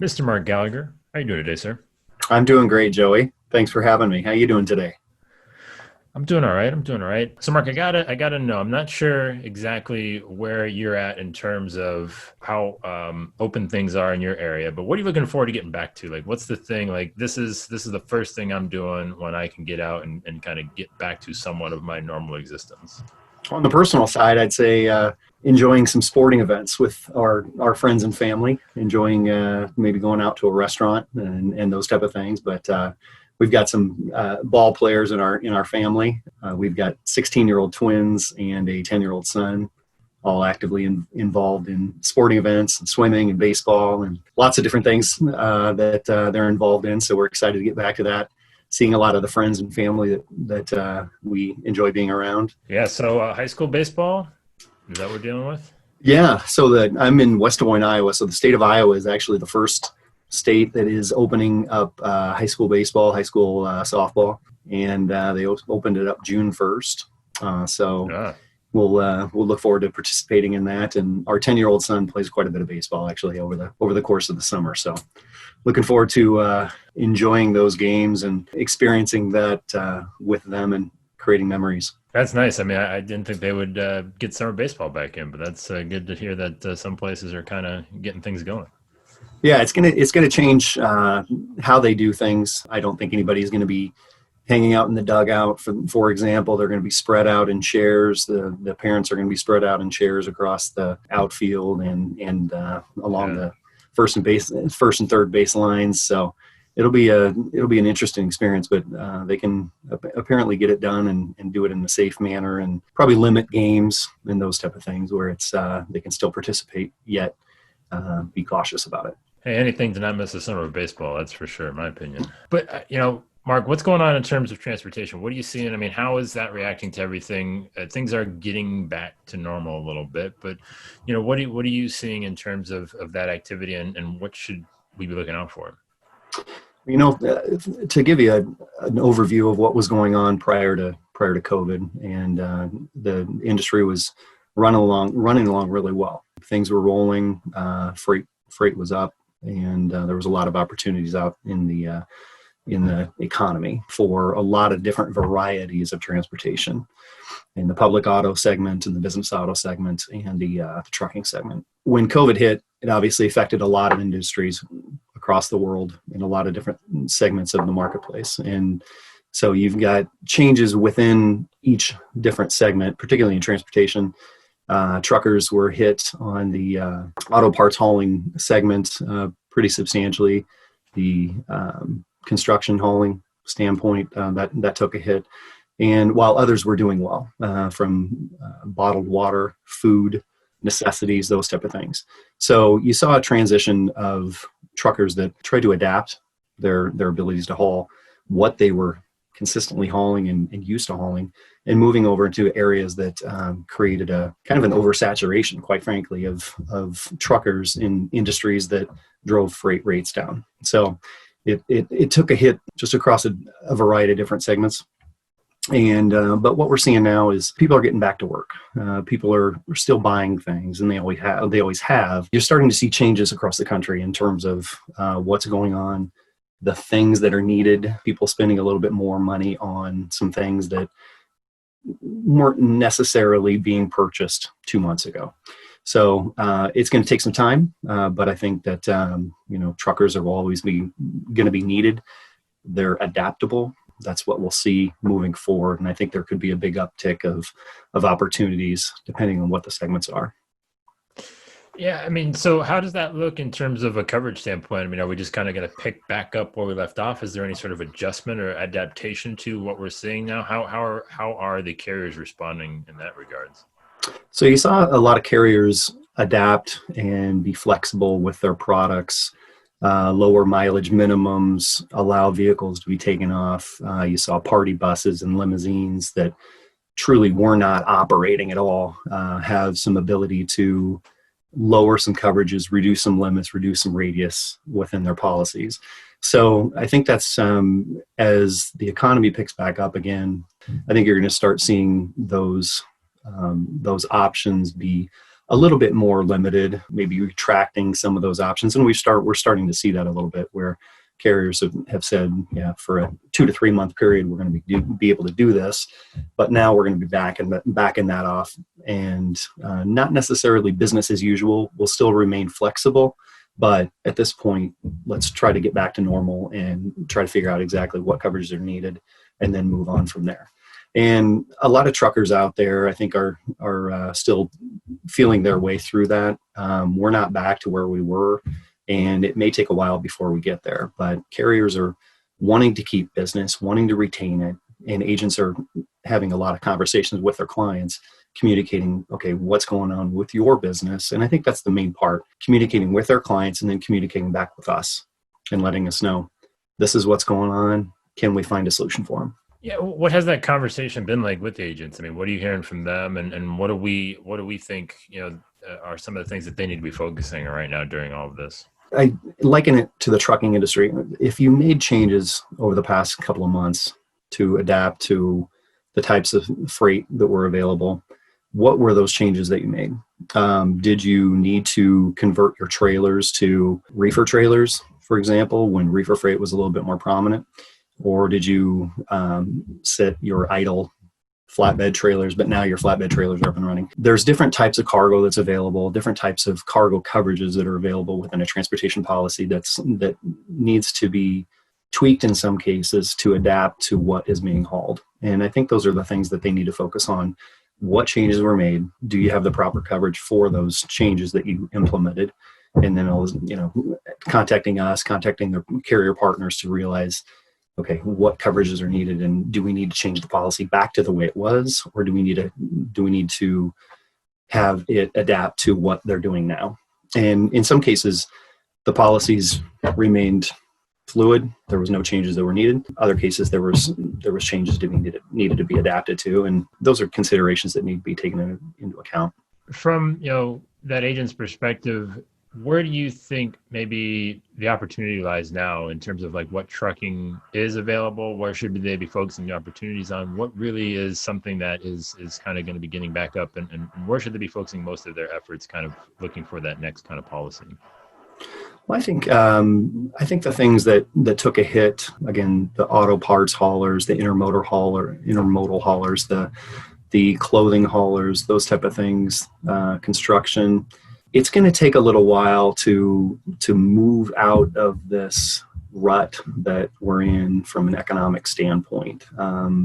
Mr. Mark Gallagher, how you doing today, sir? I'm doing great, Joey. Thanks for having me. How you doing today? I'm doing all right. I'm doing all right. So, Mark, I gotta know. I'm not sure exactly where you're at in terms of how open things are in your area, but what are you looking forward to getting back to? Like, what's the thing? Like, this is the first thing I'm doing when I can get out and kind of get back to somewhat of my normal existence. On the personal side, I'd say enjoying some sporting events with our friends and family. Enjoying maybe going out to a restaurant and those type of things. But we've got some ball players in our family. We've got 16-year-old twins and a 10-year-old son, all actively involved in sporting events and swimming and baseball and lots of different things that they're involved in. So we're excited to get back to that. Seeing a lot of the friends and family that we enjoy being around. Yeah. So, high school baseball is that what we're dealing with? Yeah, so I'm in West Des Moines, Iowa. So the state of Iowa is actually the first state that is opening up high school baseball, high school softball, and they opened it up June 1st. So Ah, we'll look forward to participating in that. And our 10-year-old son plays quite a bit of baseball actually over the course of the summer. So looking forward to enjoying those games and experiencing that with them and creating memories. that's nice. I mean, I didn't think they would get summer baseball back in, but that's good to hear that some places are kind of getting things going. Yeah, it's gonna change how they do things. I don't think anybody's going to be hanging out in the dugout. For example, they're going to be spread out in chairs. The parents are going to be spread out in chairs across the outfield and along Yeah. the first and third base lines. So it'll be an interesting experience. But they can apparently get it done and do it in a safe manner and probably limit games and those type of things where it's they can still participate yet be cautious about it. Hey, anything to not miss the summer of baseball, that's for sure, in my opinion. But, Mark, what's going on in terms of transportation? What are you seeing? I mean, how is that reacting to everything? Things are getting back to normal a little bit, but, what are you seeing in terms of that activity and what should we be looking out for? To give you an overview of what was going on prior to COVID, and the industry was running along really well. Things were rolling, freight was up, and there was a lot of opportunities out in the economy for a lot of different varieties of transportation in the public auto segment and the business auto segment and the trucking segment. When COVID hit, it obviously affected a lot of industries across the world in a lot of different segments of the marketplace. And so you've got changes within each different segment, particularly in transportation. Truckers were hit on the auto parts hauling segment pretty substantially. The construction hauling standpoint that took a hit, and while others were doing well, from bottled water, food, necessities, those type of things. So you saw a transition of truckers that tried to adapt their abilities to haul what they were consistently hauling and used to hauling, and moving over into areas that created a kind of an oversaturation, quite frankly, of truckers in industries that drove freight rates down. So it took a hit just across a variety of different segments. And but what we're seeing now is people are getting back to work. People are still buying things, and they always have. They always have. You're starting to see changes across the country in terms of what's going on, the things that are needed. People spending a little bit more money on some things that weren't necessarily being purchased 2 months ago. So it's going to take some time, but I think that truckers are always going to be needed. They're adaptable. That's what we'll see moving forward, and I think there could be a big uptick of opportunities depending on what the segments are. Yeah, I mean, so how does that look in terms of a coverage standpoint? I mean, are we just kind of going to pick back up where we left off? Is there any sort of adjustment or adaptation to what we're seeing now? How are the carriers responding in that regards? So you saw a lot of carriers adapt and be flexible with their products, lower mileage minimums, allow vehicles to be taken off. You saw party buses and limousines that truly were not operating at all have some ability to lower some coverages, reduce some limits, reduce some radius within their policies. So I think that's as the economy picks back up again, I think you're going to start seeing those options be a little bit more limited, maybe retracting some of those options. And we're starting to see that a little bit where carriers have said, yeah, for a 2 to 3 month period, we're going to be able to do this, but now we're going to be backing that off, and not necessarily business as usual. We'll still remain flexible, but at this point, let's try to get back to normal and try to figure out exactly what coverages are needed, and then move on from there. And a lot of truckers out there, I think, are still feeling their way through that. We're not back to where we were, and it may take a while before we get there. But carriers are wanting to keep business, wanting to retain it, and agents are having a lot of conversations with their clients, communicating, okay, what's going on with your business? And I think that's the main part, communicating with their clients and then communicating back with us and letting us know, this is what's going on. Can we find a solution for them? Yeah, what has that conversation been like with the agents? I mean, what are you hearing from them, and what do we think, are some of the things that they need to be focusing on right now during all of this? I liken it to the trucking industry. If you made changes over the past couple of months to adapt to the types of freight that were available, what were those changes that you made? Did you need to convert your trailers to reefer trailers, for example, when reefer freight was a little bit more prominent? Or did you set your idle flatbed trailers, but now your flatbed trailers are up and running? There's different types of cargo that's available, different types of cargo coverages that are available within a transportation policy that needs to be tweaked in some cases to adapt to what is being hauled. And I think those are the things that they need to focus on. What changes were made? Do you have the proper coverage for those changes that you implemented? And then, contacting us, contacting their carrier partners to realize, okay, what coverages are needed, and do we need to change the policy back to the way it was, or do we need to have it adapt to what they're doing now? And in some cases, the policies remained fluid. There was no changes that were needed. Other cases, there was changes that needed to be adapted to, and those are considerations that need to be taken into account. From that agent's perspective, where do you think maybe the opportunity lies now in terms of like what trucking is available? Where should they be focusing the opportunities on? What really is something that is kind of going to be getting back up, and where should they be focusing most of their efforts, kind of looking for that next kind of policy? Well, I think the things that took a hit, again, the auto parts haulers, the intermodal haulers, the clothing haulers, those type of things, construction. It's going to take a little while to move out of this rut that we're in from an economic standpoint.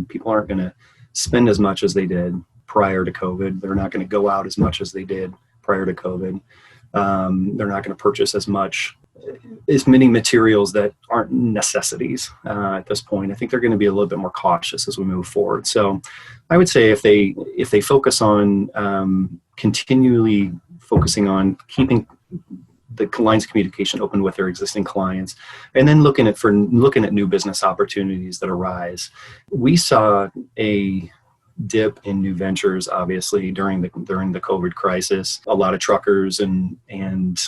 People aren't going to spend as much as they did prior to COVID. They're not going to go out as much as they did prior to COVID. They're not going to purchase as many materials that aren't necessities at this point. I think they're going to be a little bit more cautious as we move forward. So I would say if they focus on continually focusing on keeping the lines of communication open with their existing clients, and then looking at new business opportunities that arise. We saw a dip in new ventures, obviously, during the COVID crisis. A lot of truckers and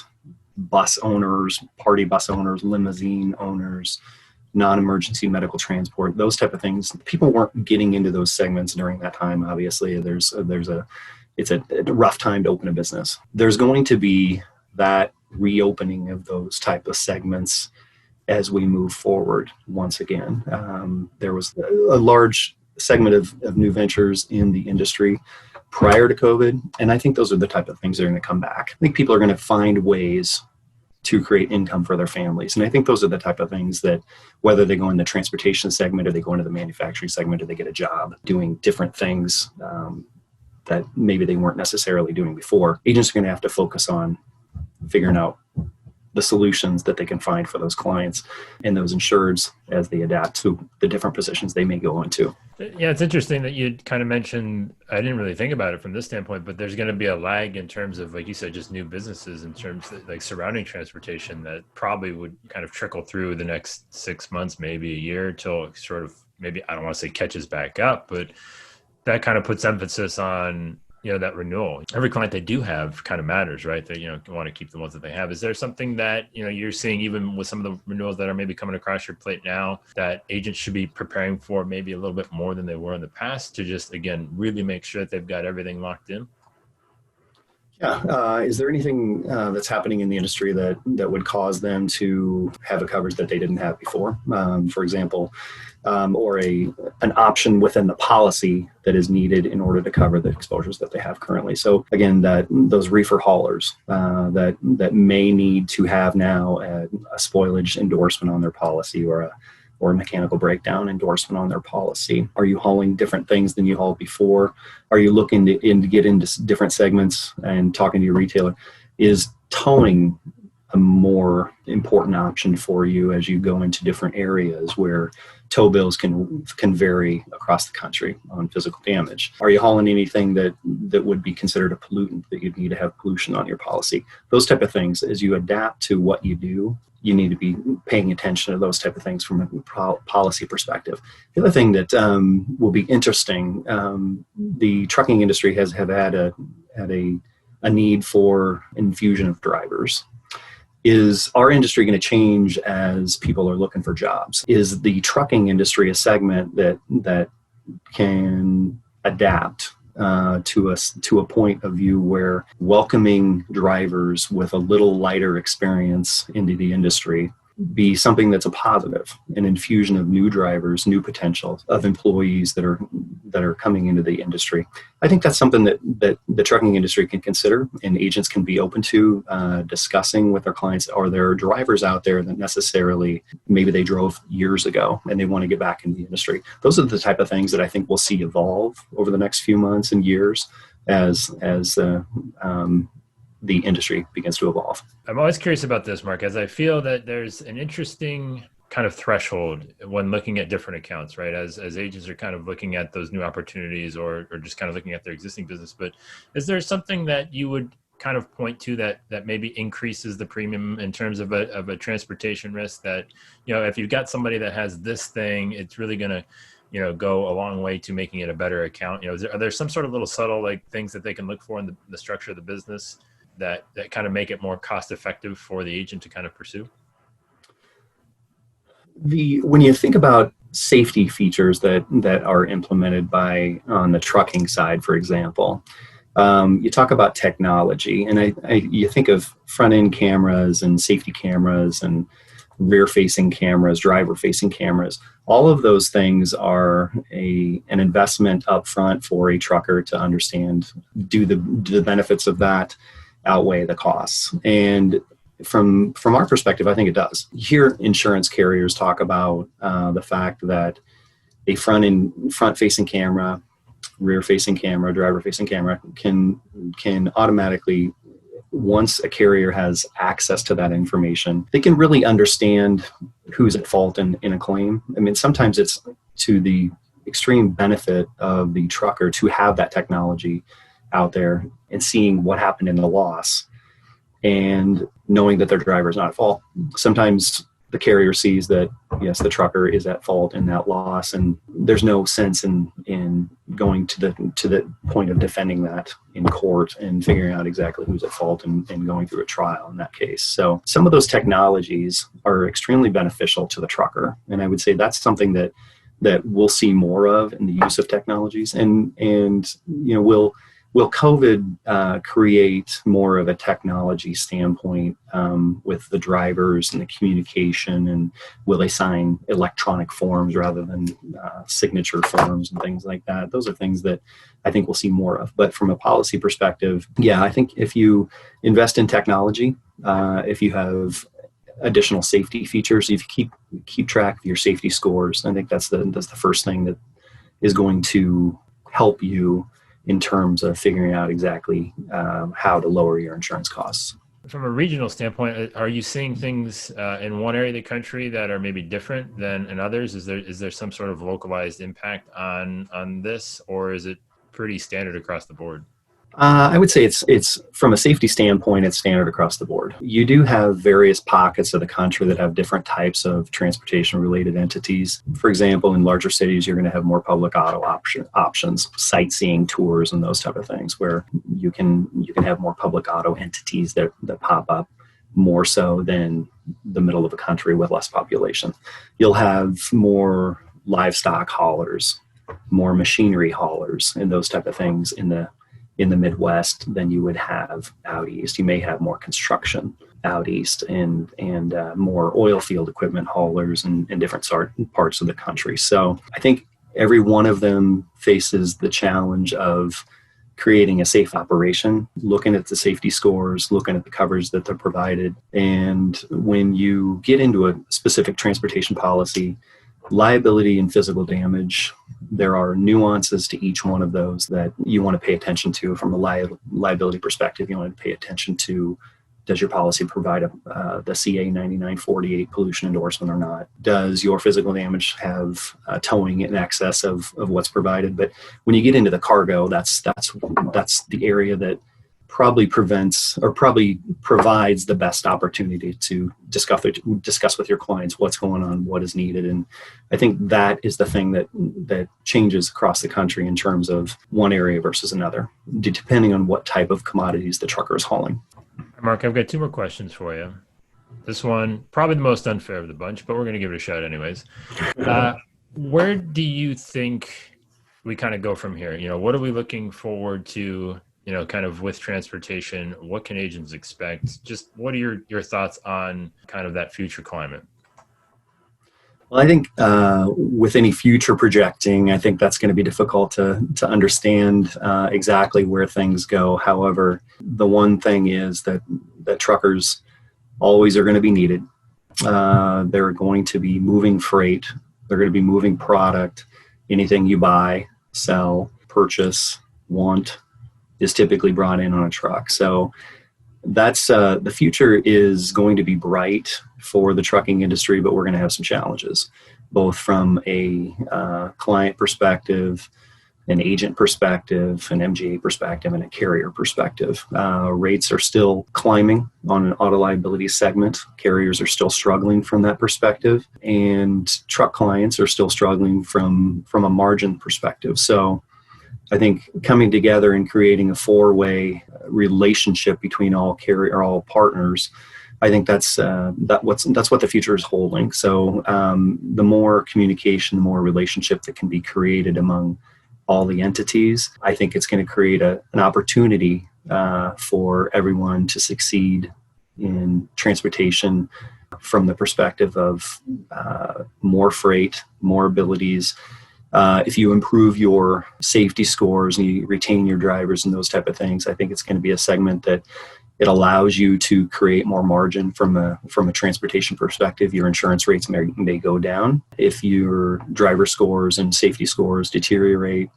bus owners, party bus owners, limousine owners, non-emergency medical transport, those type of things. People weren't getting into those segments during that time. Obviously, it's a rough time to open a business. There's going to be that reopening of those type of segments as we move forward. Once again, there was a large segment of new ventures in the industry prior to COVID, and I think those are the type of things that are going to come back. I think people are going to find ways to create income for their families, and I think those are the type of things that, whether they go in the transportation segment or they go into the manufacturing segment or they get a job doing different things that maybe they weren't necessarily doing before, agents are going to have to focus on figuring out the solutions that they can find for those clients and those insureds as they adapt to the different positions they may go into. Yeah, it's interesting that you kind of mentioned, I didn't really think about it from this standpoint, but there's going to be a lag in terms of, like you said, just new businesses in terms of like surrounding transportation that probably would kind of trickle through the next 6 months, maybe a year, till it sort of, maybe, I don't want to say catches back up, but that kind of puts emphasis on that renewal. Every client they do have kind of matters, right? They want to keep the ones that they have. Is there something that you're seeing, even with some of the renewals that are maybe coming across your plate now, that agents should be preparing for maybe a little bit more than they were in the past, to just, again, really make sure that they've got everything locked in? Yeah. Is there anything that's happening in the industry that would cause them to have a coverage that they didn't have before? For example, or an option within the policy that is needed in order to cover the exposures that they have currently. So again, that those reefer haulers that may need to have now a spoilage endorsement on their policy, or a mechanical breakdown endorsement on their policy. Are you hauling different things than you hauled before? Are you looking to get into different segments and talking to your retailer? Is towing a more important option for you as you go into different areas where tow bills can vary across the country on physical damage? Are you hauling anything that would be considered a pollutant that you'd need to have pollution on your policy? Those type of things, as you adapt to what you do, you need to be paying attention to those type of things from a policy perspective. The other thing that will be interesting, the trucking industry have had a need for infusion of drivers. Is our industry going to change as people are looking for jobs? Is the trucking industry a segment that can adapt to a point of view where welcoming drivers with a little lighter experience into the industry be something that's a positive, an infusion of new drivers, new potential of employees that are coming into the industry? I think that's something that the trucking industry can consider, and agents can be open to discussing with their clients. Are there drivers out there that necessarily maybe they drove years ago and they want to get back into the industry? Those are the type of things that I think we'll see evolve over the next few months and years as the industry begins to evolve. I'm always curious about this, Mark, as I feel that there's an interesting kind of threshold when looking at different accounts, right? As agents are kind of looking at those new opportunities or just kind of looking at their existing business. But is there something that you would kind of point to that maybe increases the premium in terms of a transportation risk, that, if you've got somebody that has this thing, it's really going to, go a long way to making it a better account? Are there some sort of little subtle things that they can look for in the structure of the business that kind of make it more cost effective for the agent to kind of pursue? When you think about safety features that are implemented on the trucking side, for example, you talk about technology, and you think of front end cameras and safety cameras and rear facing cameras, driver facing cameras. All of those things are an investment up front for a trucker to understand. Do the benefits of that outweigh the costs? And from our perspective, I think it does. You hear insurance carriers talk about the fact that a front facing camera, rear facing camera, driver facing camera can automatically, once a carrier has access to that information, they can really understand who's at fault in a claim. I mean, sometimes it's to the extreme benefit of the trucker to have that technology out there and seeing what happened in the loss and knowing that their driver is not at fault. Sometimes the carrier sees that, yes, the trucker is at fault in that loss, and there's no sense in going to the point of defending that in court and figuring out exactly who's at fault and going through a trial in that case. So some of those technologies are extremely beneficial to the trucker, and I would say that's something that we'll see more of in the use of technologies. And will COVID create more of a technology standpoint with the drivers and the communication, and will they sign electronic forms rather than signature forms and things like that? Those are things that I think we'll see more of. But from a policy perspective, yeah, I think if you invest in technology, if you have additional safety features, if you keep track of your safety scores, I think that's the first thing that is going to help you in terms of figuring out exactly how to lower your insurance costs. From a regional standpoint, are you seeing things in one area of the country that are maybe different than in others? Is there some sort of localized impact on this, or is it pretty standard across the board? I would say it's from a safety standpoint, it's standard across the board. You do have various pockets of the country that have different types of transportation related entities. For example, in larger cities, you're going to have more public auto options, sightseeing tours, and those type of things, where you can have more public auto entities that pop up more so than the middle of the country with less population. You'll have more livestock haulers, more machinery haulers, and those type of things in the in the Midwest than you would have out east. You may have more construction out east and more oil field equipment haulers in different parts of the country. So I think every one of them faces the challenge of creating a safe operation, looking at the safety scores, looking at the coverage that they're provided. And when you get into a specific transportation policy, liability and physical damage, there are nuances to each one of those that you want to pay attention to. From a liability perspective, you want to pay attention to, does your policy provide the CA 9948 pollution endorsement or not? Does your physical damage have towing in excess of what's provided? But when you get into the cargo, that's the area that probably provides the best opportunity to discuss with your clients what's going on, what is needed. And I think that is the thing that changes across the country in terms of one area versus another, depending on what type of commodities the trucker is hauling. Mark, I've got two more questions for you. This one, probably the most unfair of the bunch, but we're going to give it a shot anyways. Where do you think we kind of go from here? What are we looking forward to, kind of with transportation? What can agents expect? Just what are your thoughts on kind of that future climate? Well, I think with any future projecting, I think that's going to be difficult to understand exactly where things go. However, the one thing is that truckers always are going to be needed. They're going to be moving freight. They're going to be moving product. Anything you buy, sell, purchase, want is typically brought in on a truck. So that's the future is going to be bright for the trucking industry, but we're going to have some challenges, both from a client perspective, an agent perspective, an MGA perspective, and a carrier perspective. Rates are still climbing on an auto liability segment. Carriers are still struggling from that perspective, and truck clients are still struggling from a margin perspective. So I think coming together and creating a four-way relationship between all partners, I think that's what the future is holding. So the more communication, the more relationship that can be created among all the entities, I think it's going to create an opportunity for everyone to succeed in transportation from the perspective of more freight, more abilities. If you improve your safety scores and you retain your drivers and those type of things, I think it's going to be a segment that it allows you to create more margin from a transportation perspective. Your insurance rates may go down. If your driver scores and safety scores deteriorate,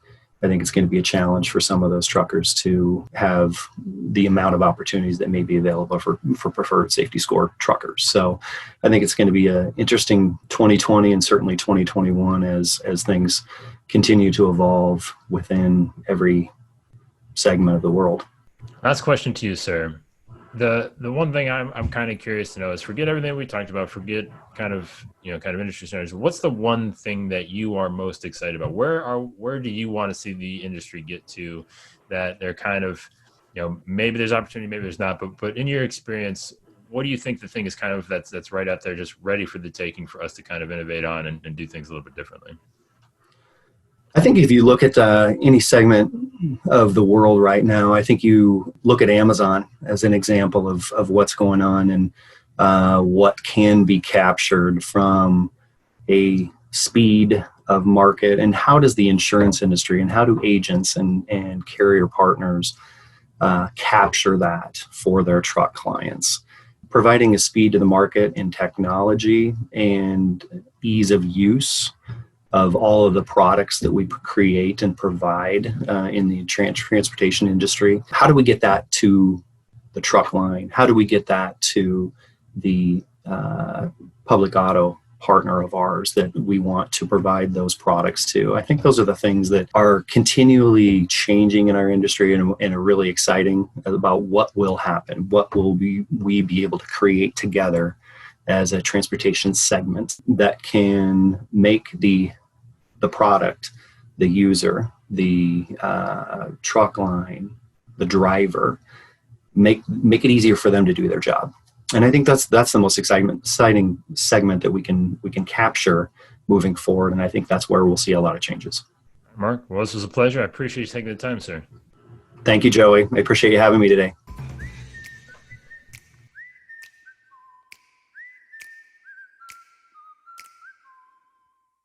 I think it's going to be a challenge for some of those truckers to have the amount of opportunities that may be available for preferred safety score truckers. So I think it's going to be an interesting 2020 and certainly 2021 as things continue to evolve within every segment of the world. Last question to you, sir. The one thing I'm kind of curious to know is, forget everything we talked about, forget kind of industry standards. What's the one thing that you are most excited about? Where do you want to see the industry get to, that they're kind of, maybe there's opportunity, maybe there's not, but in your experience, what do you think the thing is kind of that's right out there, just ready for the taking for us to kind of innovate on and do things a little bit differently? I think if you look at any segment of the world right now, I think you look at Amazon as an example of what's going on and what can be captured from a speed of market, and how does the insurance industry and how do agents and carrier partners capture that for their truck clients. Providing a speed to the market and technology and ease of use of all of the products that we create and provide in the transportation industry. How do we get that to the truck line? How do we get that to the public auto partner of ours that we want to provide those products to? I think those are the things that are continually changing in our industry and are really exciting about what will happen. What will we be able to create together as a transportation segment that can make the product, the user, the truck line, the driver, make it easier for them to do their job. And I think that's the most exciting segment that we can capture moving forward. And I think that's where we'll see a lot of changes. Mark, well, this was a pleasure. I appreciate you taking the time, sir. Thank you, Joey. I appreciate you having me today.